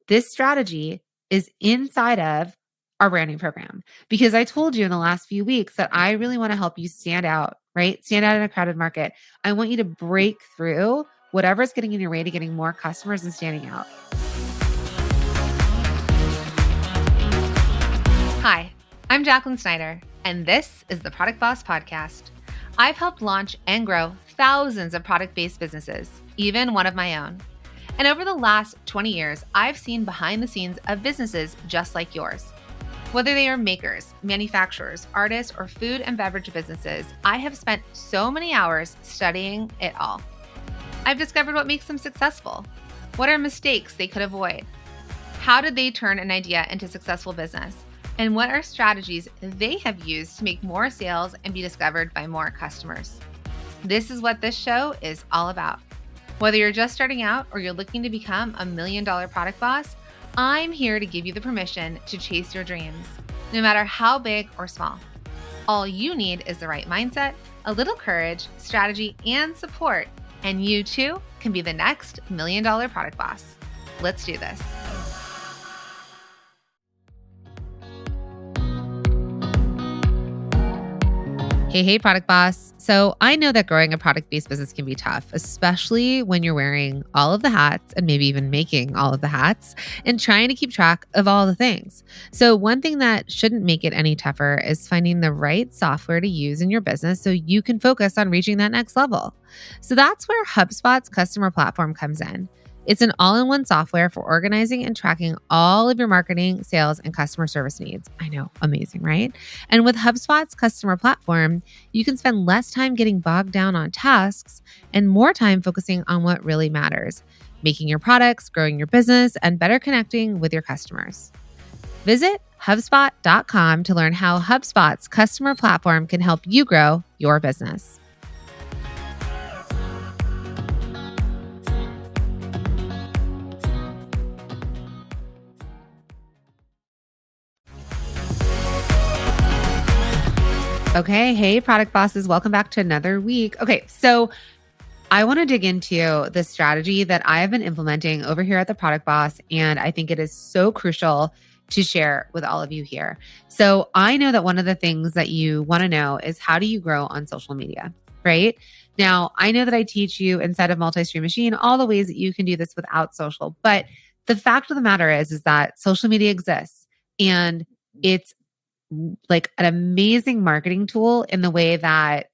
This strategy is inside of our branding program because I told you in the last few weeks that I really want to help you stand out, right? Stand out in a crowded market. I want you to break through whatever's getting in your way to getting more customers and standing out. Hi, I'm Jacqueline Snyder, and this is the Product Boss Podcast. I've helped launch and grow thousands of product-based businesses, even one of my own. And over the last 20 years, I've seen behind the scenes of businesses just like yours. Whether they are makers, manufacturers, artists, or food and beverage businesses, I have spent so many hours studying it all. I've discovered what makes them successful. What are mistakes they could avoid? How did they turn an idea into successful business? And what are strategies they have used to make more sales and be discovered by more customers? This is what this show is all about. Whether you're just starting out or you're looking to become $1 million product boss, I'm here to give you the permission to chase your dreams, no matter how big or small. All you need is the right mindset, a little courage, strategy, and support, and you too can be the next $1 million product boss. Let's do this. Hey, product boss. So I know that growing a product-based business can be tough, especially when you're wearing all of the hats and maybe even making all of the hats and trying to keep track of all the things. So one thing that shouldn't make it any tougher is finding the right software to use in your business so you can focus on reaching that next level. So that's where HubSpot's customer platform comes in. It's an all-in-one software for organizing and tracking all of your marketing, sales, and customer service needs. I know, amazing, right? And with HubSpot's customer platform, you can spend less time getting bogged down on tasks and more time focusing on what really matters, making your products, growing your business, and better connecting with your customers. Visit HubSpot.com to learn how HubSpot's customer platform can help you grow your business. Okay. Hey, product bosses. Welcome back to another week. Okay. So I want to dig into the strategy that I have been implementing over here at the Product Boss. And I think it is so crucial to share with all of you here. So I know that one of the things that you want to know is how do you grow on social media, right? Now, I know that I teach you inside of Multi-Stream Machine all the ways that you can do this without social. But the fact of the matter is that social media exists and it's like an amazing marketing tool in the way that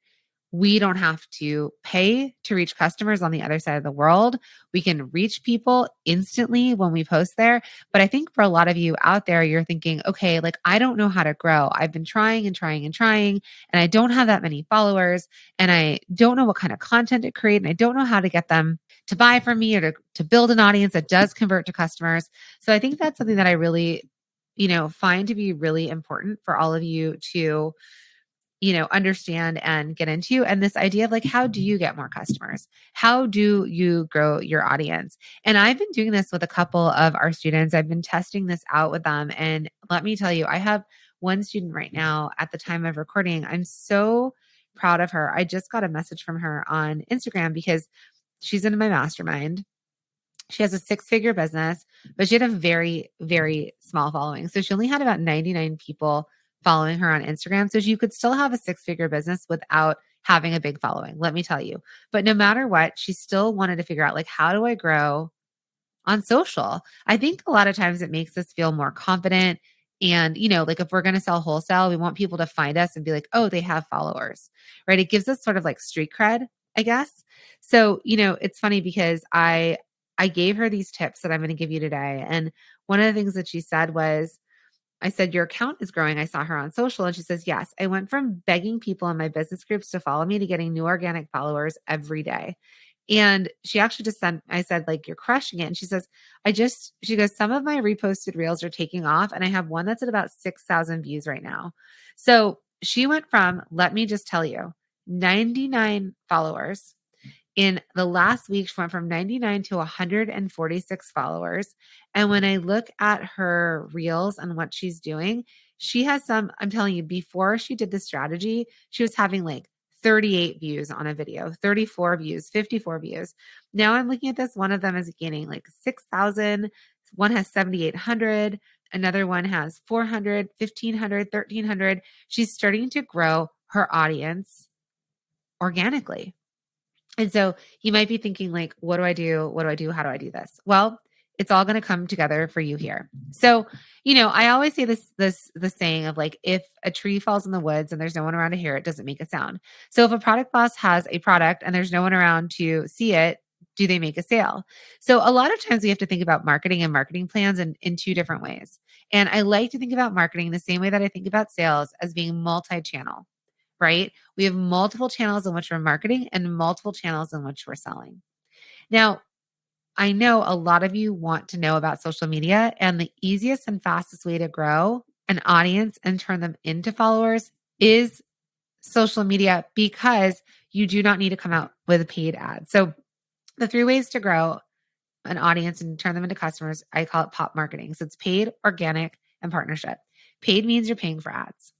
we don't have to pay to reach customers on the other side of the world. We can reach people instantly when we post there. But I think for a lot of you out there, you're thinking, okay, like I don't know how to grow. I've been trying and trying and trying, and I don't have that many followers, and I don't know what kind of content to create, and I don't know how to get them to buy from me or to build an audience that does convert to customers. So I think that's something that I really find to be really important for all of you to, understand and get into. And this idea of like, how do you get more customers? How do you grow your audience? And I've been doing this with a couple of our students. I've been testing this out with them. And let me tell you, I have one student right now at the time of recording. I'm so proud of her. I just got a message from her on Instagram because she's in my mastermind. She has a 6-figure business, but she had a very, very small following. So she only had about 99 people following her on Instagram. So you could still have a 6-figure business without having a big following, let me tell you. But no matter what, she still wanted to figure out like, how do I grow on social? I think a lot of times it makes us feel more confident. And, like if we're going to sell wholesale, we want people to find us and be like, oh, they have followers, right? It gives us sort of like street cred, I guess. So, it's funny because I gave her these tips that I'm going to give you today. And one of the things that she said was, I said, your account is growing. I saw her on social. And she says, yes, I went from begging people in my business groups to follow me to getting new organic followers every day. And she actually just sent, I said, like, you're crushing it. And she says, she goes, some of my reposted reels are taking off. And I have one that's at about 6,000 views right now. So she went from, let me just tell you, 99 followers. In the last week, she went from 99 to 146 followers. And when I look at her reels and what she's doing, she has I'm telling you, before she did this strategy, she was having like 38 views on a video, 34 views, 54 views. Now I'm looking at this. One of them is gaining like 6,000. one has 7,800. Another one has 400, 1,500, 1,300. She's starting to grow her audience organically. And so you might be thinking like, what do I do? What do I do? How do I do this? Well, it's all going to come together for you here. So, I always say the saying of like, if a tree falls in the woods and there's no one around to hear it, doesn't make a sound. So if a product boss has a product and there's no one around to see it, do they make a sale? So a lot of times we have to think about marketing and marketing plans in two different ways. And I like to think about marketing the same way that I think about sales, as being multi-channel, right? We have multiple channels in which we're marketing and multiple channels in which we're selling. Now, I know a lot of you want to know about social media, and the easiest and fastest way to grow an audience and turn them into followers is social media, because you do not need to come out with a paid ad. So the 3 ways to grow an audience and turn them into customers, I call it pop marketing. So it's paid, organic, and partnership. Paid means you're paying for ads.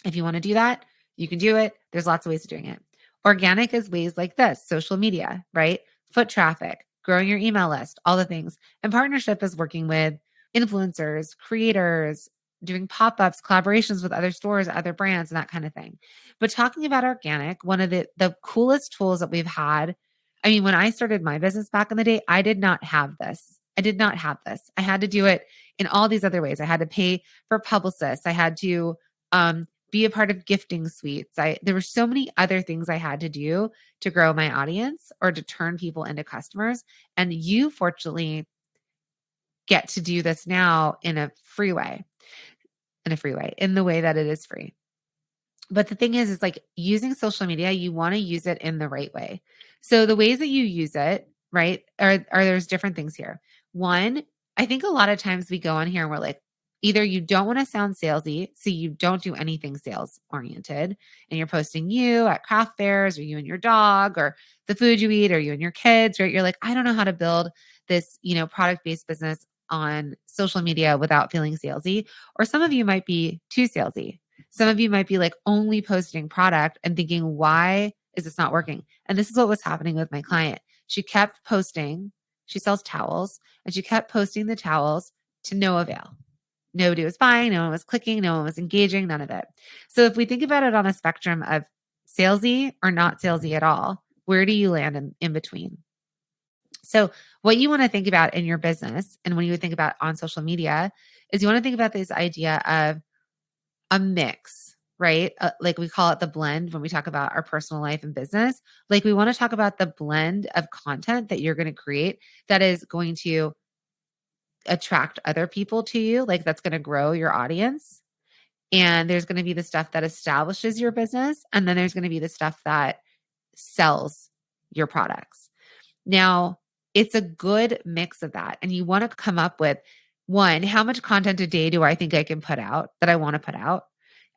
If you want to do that, you can do it. There's lots of ways of doing it. Organic is ways like this, social media, right? Foot traffic, growing your email list, all the things. And partnership is working with influencers, creators, doing pop-ups, collaborations with other stores, other brands, and that kind of thing. But talking about organic, one of the coolest tools that we've had, when I started my business back in the day, I did not have this. I had to do it in all these other ways. I had to pay for publicists. I had to be a part of gifting suites. There were so many other things I had to do to grow my audience or to turn people into customers. And you fortunately get to do this now in the way that it is free. But the thing is like using social media, you want to use it in the right way. So the ways that you use it, right, are there's different things here. One, I think a lot of times we go on here and we're like, either you don't want to sound salesy, so you don't do anything sales oriented, and you're posting you at craft fairs, or you and your dog, or the food you eat, or you and your kids, right? You're like, I don't know how to build this, product-based business on social media without feeling salesy. Or some of you might be too salesy. Some of you might be like only posting product and thinking, why is this not working? And this is what was happening with my client. She kept posting, she sells towels, and she kept posting the towels to no avail. Nobody was buying, no one was clicking, no one was engaging, none of it. So if we think about it on a spectrum of salesy or not salesy at all, where do you land in between? So what you want to think about in your business, and when you think about on social media, is you want to think about this idea of a mix, right? Like we call it the blend when we talk about our personal life and business. Like we want to talk about the blend of content that you're going to create that is going to attract other people to you, like that's going to grow your audience. And there's going to be the stuff that establishes your business. And then there's going to be the stuff that sells your products. Now, it's a good mix of that. And you want to come up with, one, how much content a day do I think I can put out that I want to put out?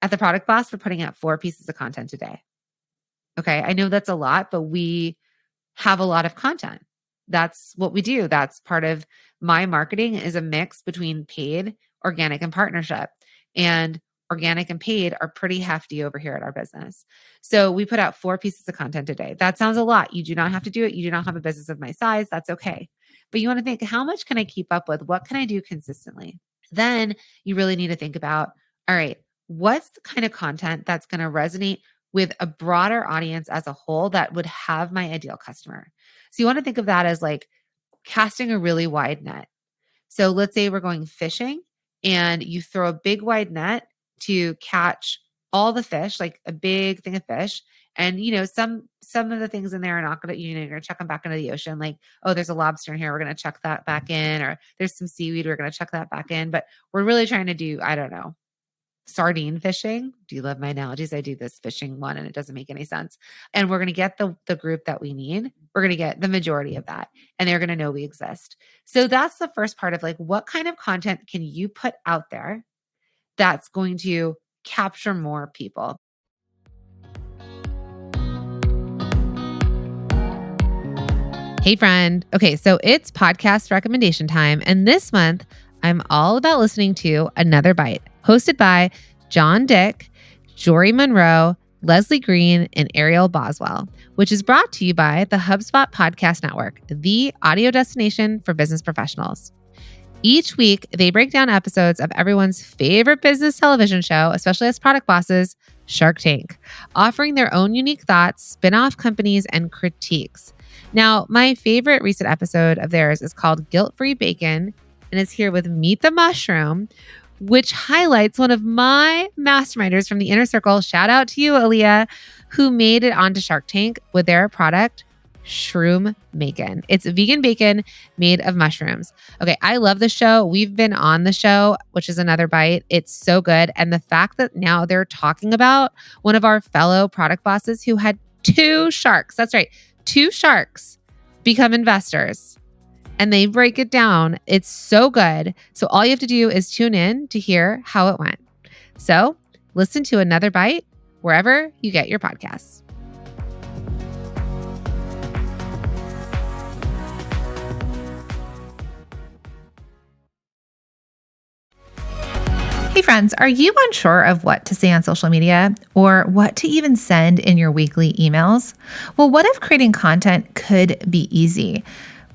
At the Product Boss, we're putting out 4 pieces of content a day. Okay. I know that's a lot, but we have a lot of content. That's what we do. That's part of my marketing, is a mix between paid, organic, and partnership. And organic and paid are pretty hefty over here at our business. So we put out 4 pieces of content a day. That sounds a lot. You do not have to do it. You do not have a business of my size. That's okay. But you want to think, how much can I keep up with? What can I do consistently? Then you really need to think about, all right, what's the kind of content that's going to resonate with a broader audience as a whole that would have my ideal customer? So you want to think of that as like casting a really wide net. So let's say we're going fishing and you throw a big wide net to catch all the fish, like a big thing of fish. And, some of the things in there are not going to, you're going to chuck them back into the ocean. Like, oh, there's a lobster in here. We're going to chuck that back in. Or there's some seaweed. We're going to chuck that back in. But we're really trying to do, I don't know, sardine fishing. Do you love my analogies? I do this fishing one and it doesn't make any sense. And we're going to get the group that we need. We're going to get the majority of that, and they're going to know we exist. So that's the first part of like, what kind of content can you put out there that's going to capture more people? Hey friend. Okay, so it's podcast recommendation time. And this month, I'm all about listening to Another Bite, hosted by John Dick, Jory Monroe, Leslie Green, and Ariel Boswell, which is brought to you by the HubSpot Podcast Network, the audio destination for business professionals. Each week, they break down episodes of everyone's favorite business television show, especially as product bosses, Shark Tank, offering their own unique thoughts, spin-off companies, and critiques. Now, my favorite recent episode of theirs is called Guilt-Free Bacon, and it's here with Meet the Mushroom, which highlights one of my masterminders from the inner circle. Shout out to you, Aaliyah, who made it onto Shark Tank with their product, Shroom Bacon. It's vegan bacon made of mushrooms. Okay, I love the show. We've been on the show, which is another bite. It's so good. And the fact that now they're talking about one of our fellow product bosses who had two sharks, that's right, two sharks become investors. And they break it down. It's so good. So all you have to do is tune in to hear how it went. So listen to Another Bite wherever you get your podcasts. Hey friends, are you unsure of what to say on social media or what to even send in your weekly emails? Well, what if creating content could be easy?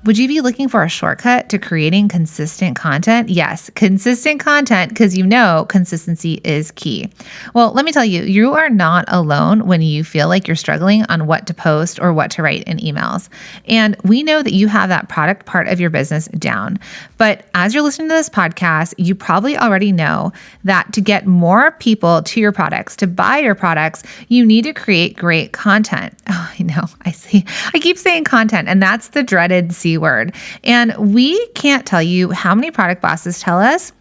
Would you be looking for a shortcut to creating consistent content? Yes, consistent content, because you know consistency is key. Well, let me tell you, you are not alone when you feel like you're struggling on what to post or what to write in emails. And we know that you have that product part of your business down. But as you're listening to this podcast, you probably already know that to get more people to your products, to buy your products, you need to create great content. Oh, I know. I keep saying content, and that's the dreaded C word. And we can't tell you how many product bosses tell us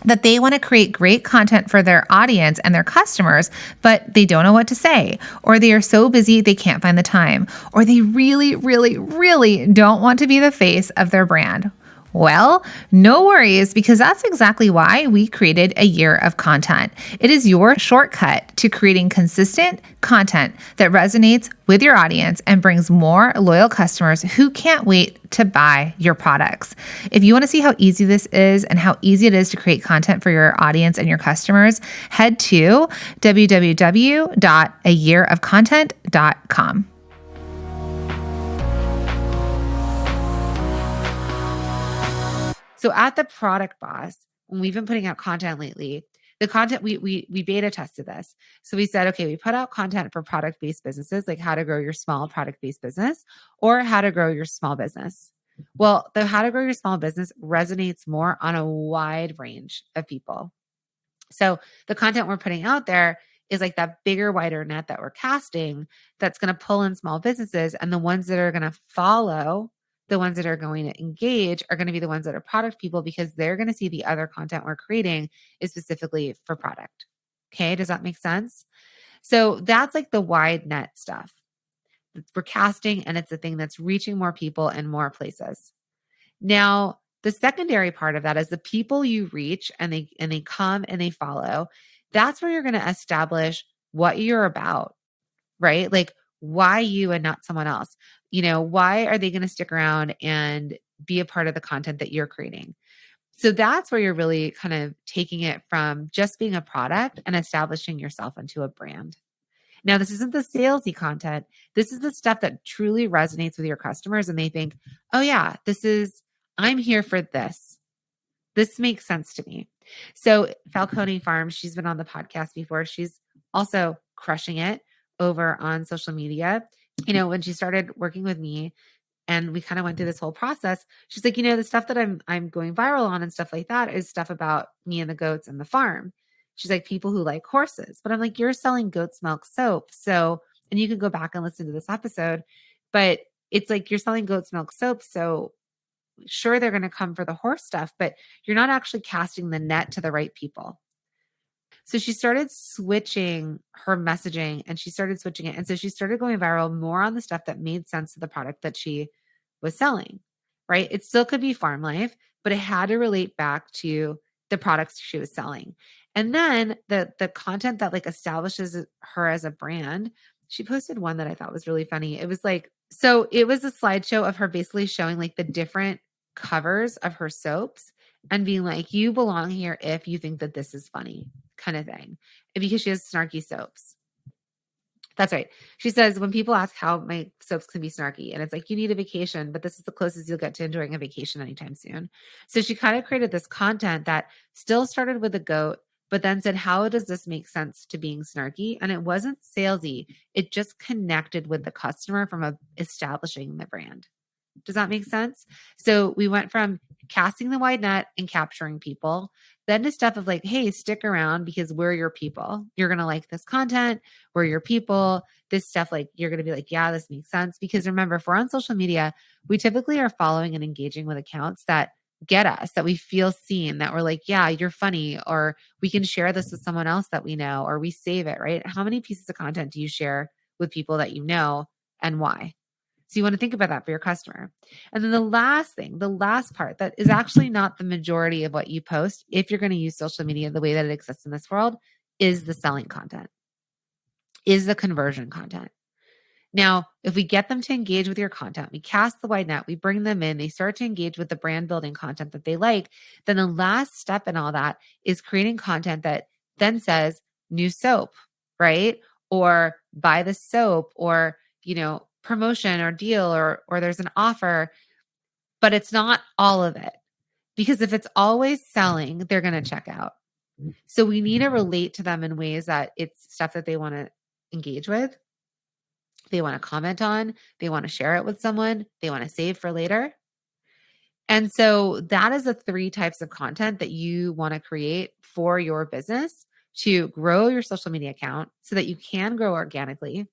that they want to create great content for their audience and their customers, but they don't know what to say, or they are so busy they can't find the time, or they really, really, really don't want to be the face of their brand. Well, no worries, because that's exactly why we created A Year of Content. It is your shortcut to creating consistent content that resonates with your audience and brings more loyal customers who can't wait to buy your products. If you want to see how easy this is and how easy it is to create content for your audience and your customers, head to www.ayearofcontent.com. So at the Product Boss, when we've been putting out content lately, the content we beta tested this. So we said, okay, we put out content for product-based businesses, like how to grow your small product-based business or how to grow your small business. Well, the how to grow your small business resonates more on a wide range of people. So the content we're putting out there is like that bigger, wider net that we're casting that's going to pull in small businesses, and the ones that are going to follow, the ones that are going to engage are going to be the ones that are product people, because they're going to see the other content we're creating is specifically for product. Okay. Does that make sense? So that's like the wide net stuff. We're casting, and it's a thing that's reaching more people in more places. Now, the secondary part of that is the people you reach and they come and they follow. That's where you're going to establish what you're about, right? Like, why you and not someone else? Why are they going to stick around and be a part of the content that you're creating? So that's where you're really kind of taking it from just being a product and establishing yourself into a brand. Now, this isn't the salesy content. This is the stuff that truly resonates with your customers, and they think, oh yeah, I'm here for this. This makes sense to me. So Falcone Farms, she's been on the podcast before. She's also crushing it over on social media. When she started working with me and we kind of went through this whole process, she's like, the stuff that I'm going viral on and stuff like that is stuff about me and the goats and the farm. She's like, people who like horses. But I'm like, you're selling goat's milk soap. So, and you can go back and listen to this episode, but it's like you're selling goat's milk soap. So sure, they're going to come for the horse stuff, but you're not actually casting the net to the right people. So she started switching her messaging, and she started switching it. And so she started going viral more on the stuff that made sense to the product that she was selling, right? It still could be farm life, but it had to relate back to the products she was selling. And then the content that like establishes her as a brand, she posted one that I thought was really funny. It was a slideshow of her basically showing like the different covers of her soaps and being like, you belong here if you think that this is funny, kind of thing. Because she has snarky soaps. That's right. She says, when people ask how my soaps can be snarky, and it's like, you need a vacation, but this is the closest you'll get to enjoying a vacation anytime soon. So she kind of created this content that still started with a goat, but then said, how does this make sense to being snarky? And it wasn't salesy. It just connected with the customer from establishing the brand. Does that make sense? So we went from casting the wide net and capturing people, then to stuff of like, hey, stick around because we're your people. You're going to like this content. We're your people. This stuff, like, you're going to be like, yeah, this makes sense. Because remember, if we're on social media, we typically are following and engaging with accounts that get us, that we feel seen, that we're like, yeah, you're funny, or we can share this with someone else that we know, or we save it, right? How many pieces of content do you share with people that you know, and why? So you want to think about that for your customer. And then the last thing, the last part that is actually not the majority of what you post, if you're going to use social media the way that it exists in this world, is the selling content, is the conversion content. Now, if we get them to engage with your content, we cast the wide net, we bring them in, they start to engage with the brand building content that they like, then the last step in all that is creating content that then says new soap, right? Or buy the soap, or, promotion or deal, or there's an offer, but it's not all of it. Because if it's always selling, they're going to check out. So we need to relate to them in ways that it's stuff that they want to engage with, they want to comment on, they want to share it with someone, they want to save for later. And so that is the 3 types of content that you want to create for your business to grow your social media account so that you can grow organically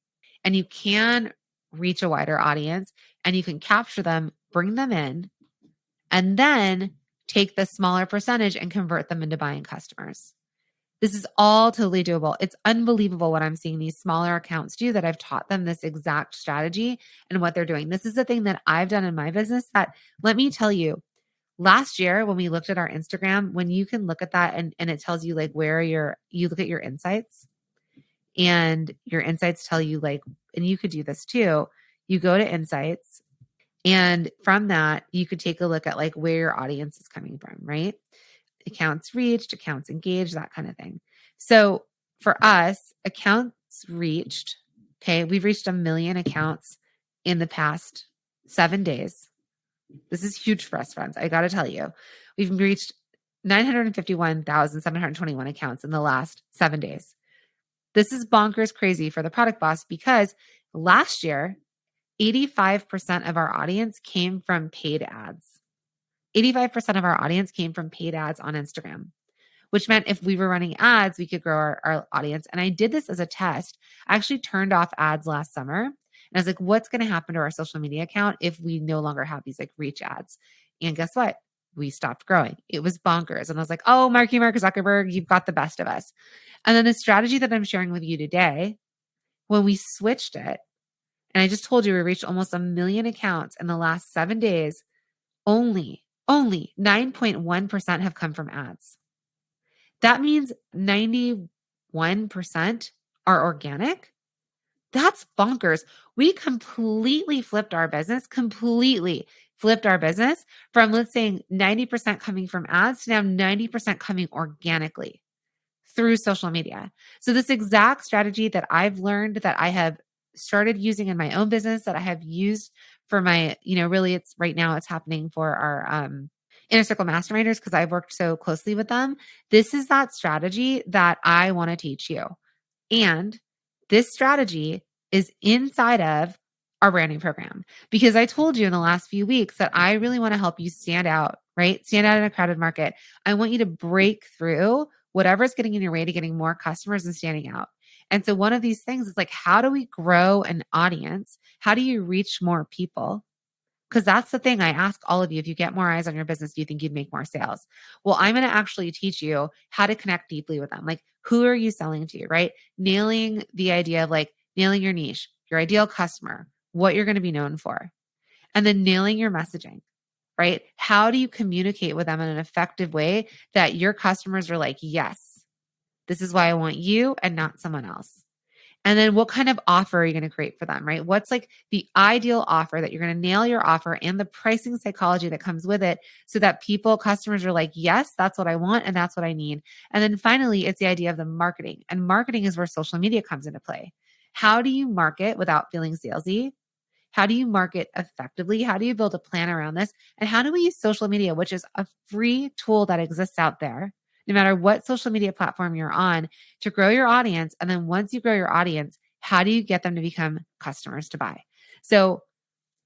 and you can reach a wider audience and you can capture them, bring them in, and then take the smaller percentage and convert them into buying customers. This is all totally doable. It's unbelievable what I'm seeing these smaller accounts do, that I've taught them this exact strategy and what they're doing. This is the thing that I've done in my business that, let me tell you, last year when we looked at our Instagram, when you can look at that and it tells you like where you look at your insights, and your insights tell you like, and you could do this too, you go to insights, and from that, you could take a look at like where your audience is coming from, right? Accounts reached, accounts engaged, that kind of thing. So for us, accounts reached, okay, we've reached 1 million accounts in the past 7 days. This is huge for us, friends. I got to tell you, we've reached 951,721 accounts in the last 7 days. This is bonkers crazy for the Product Boss, because last year, 85% of our audience came from paid ads. 85% of our audience came from paid ads on Instagram, which meant if we were running ads, we could grow our audience. And I did this as a test. I actually turned off ads last summer. And I was like, what's going to happen to our social media account if we no longer have these like reach ads? And guess what? We stopped growing. It was bonkers. And I was like, oh, Mark Zuckerberg, you've got the best of us. And then the strategy that I'm sharing with you today, when we switched it, and I just told you we reached almost 1 million accounts in the last 7 days, only 9.1% have come from ads. That means 91% are organic. That's bonkers. We completely flipped our business from, let's say, 90% coming from ads to now 90% coming organically through social media. So this exact strategy that I've learned, that I have started using in my own business, that I have used for my, really it's right now it's happening for our Inner Circle Masterminders, because I've worked so closely with them. This is that strategy that I want to teach you. And this strategy is inside of our branding program, because I told you in the last few weeks that I really want to help you stand out, right? Stand out in a crowded market. I want you to break through whatever's getting in your way to getting more customers and standing out. And so one of these things is like, how do we grow an audience? How do you reach more people? Because that's the thing I ask all of you. If you get more eyes on your business, do you think you'd make more sales? Well, I'm going to actually teach you how to connect deeply with them. Like, who are you selling to, right? Nailing the idea of like nailing your niche, your ideal customer, what you're going to be known for, and then nailing your messaging, right? How do you communicate with them in an effective way that your customers are like, yes, this is why I want you and not someone else? And then what kind of offer are you going to create for them, right? What's like the ideal offer that you're going to nail your offer and the pricing psychology that comes with it, so that customers are like, yes, that's what I want and that's what I need. And then finally, it's the idea of the marketing. And marketing is where social media comes into play. How do you market without feeling salesy? How do you market effectively? How do you build a plan around this? And how do we use social media, which is a free tool that exists out there, no matter what social media platform you're on, to grow your audience? And then once you grow your audience, how do you get them to become customers to buy? So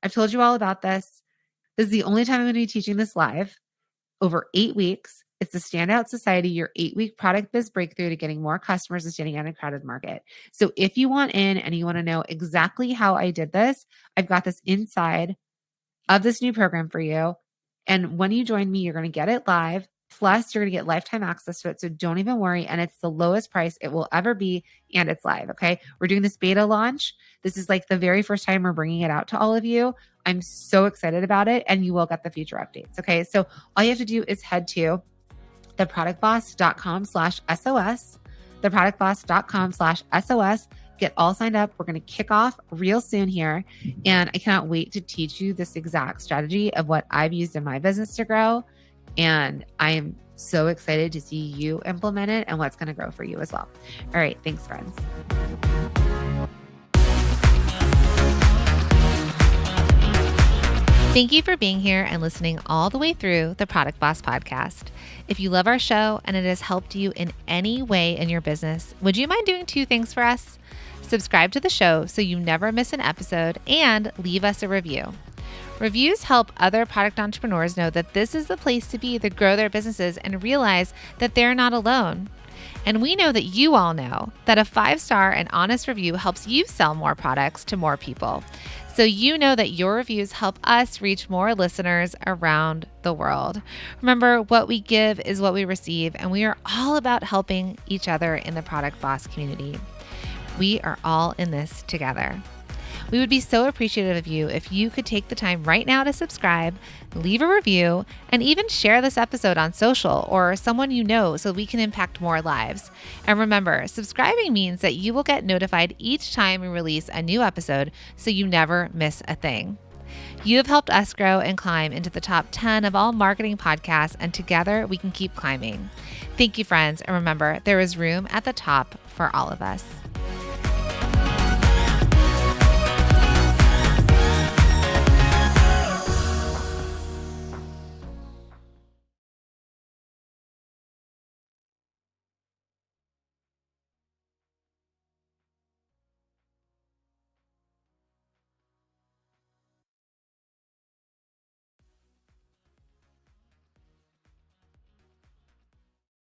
I've told you all about this. This is the only time I'm going to be teaching this live over 8 weeks. It's the Standout Society, your 8-week product biz breakthrough to getting more customers and standing out in a crowded market. So if you want in and you want to know exactly how I did this, I've got this inside of this new program for you. And when you join me, you're going to get it live. Plus, you're going to get lifetime access to it. So don't even worry. And it's the lowest price it will ever be. And it's live. Okay. We're doing this beta launch. This is like the very first time we're bringing it out to all of you. I'm so excited about it. And you will get the future updates. Okay. So all you have to do is head to theproductboss.com/SOS, theproductboss.com/SOS. Get all signed up. We're going to kick off real soon here. And I cannot wait to teach you this exact strategy of what I've used in my business to grow. And I am so excited to see you implement it and what's going to grow for you as well. All right. Thanks, friends. Thank you for being here and listening all the way through the Product Boss podcast. If you love our show and it has helped you in any way in your business, would you mind doing 2 things for us? Subscribe to the show so you never miss an episode and leave us a review. Reviews help other product entrepreneurs know that this is the place to be to grow their businesses and realize that they're not alone. And we know that you all know that a 5-star and honest review helps you sell more products to more people. So you know that your reviews help us reach more listeners around the world. Remember, what we give is what we receive, and we are all about helping each other in the Product Boss community. We are all in this together. We would be so appreciative of you if you could take the time right now to subscribe, leave a review, and even share this episode on social or someone you know so we can impact more lives. And remember, subscribing means that you will get notified each time we release a new episode so you never miss a thing. You have helped us grow and climb into the top 10 of all marketing podcasts, and together we can keep climbing. Thank you, friends. And remember, there is room at the top for all of us.